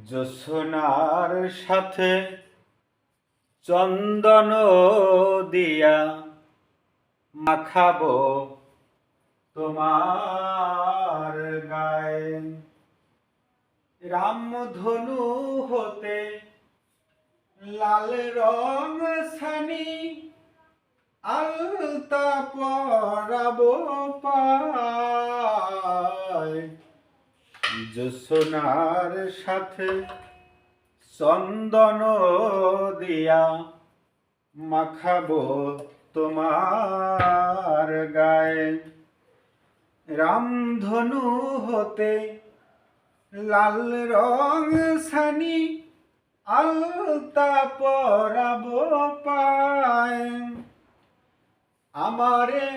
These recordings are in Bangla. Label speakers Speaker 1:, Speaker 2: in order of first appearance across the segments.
Speaker 1: জ্যোৎস্নার সাথে চন্দন দিয়া মাখাবো তোমার গায়ে। রামধনু হতে লাল রং ছানি আলতা পরাবো পায়। জ্যোৎস্নার সাথে চন্দন দিয়া মাখাবো তোমার গায়ে। রামধনু হতে লাল রং ছানি আলতা পরাবো পায়। আমারে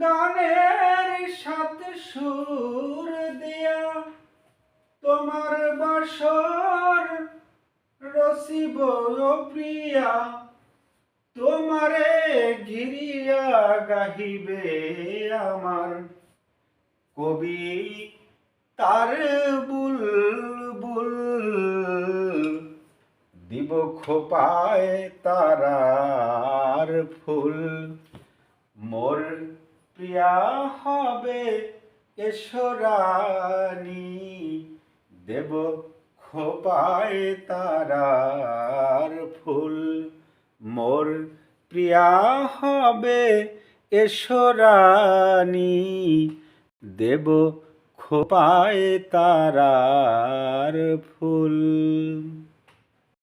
Speaker 1: গানের সাথে সুর দিয়া তোমার বাসর রসিব প্রিয়া। তোমারে ঘিরিয়া গাহিবে আমার কবি তার বুলবুল। দিব খোপায় তারার ফুল। মোর প্রিয়া হবে এসো রানী, দেব খোপায় তারার ফুল। মোর প্রিয়া হবে এসো রানী, দেব খোপায় তারার ফুল।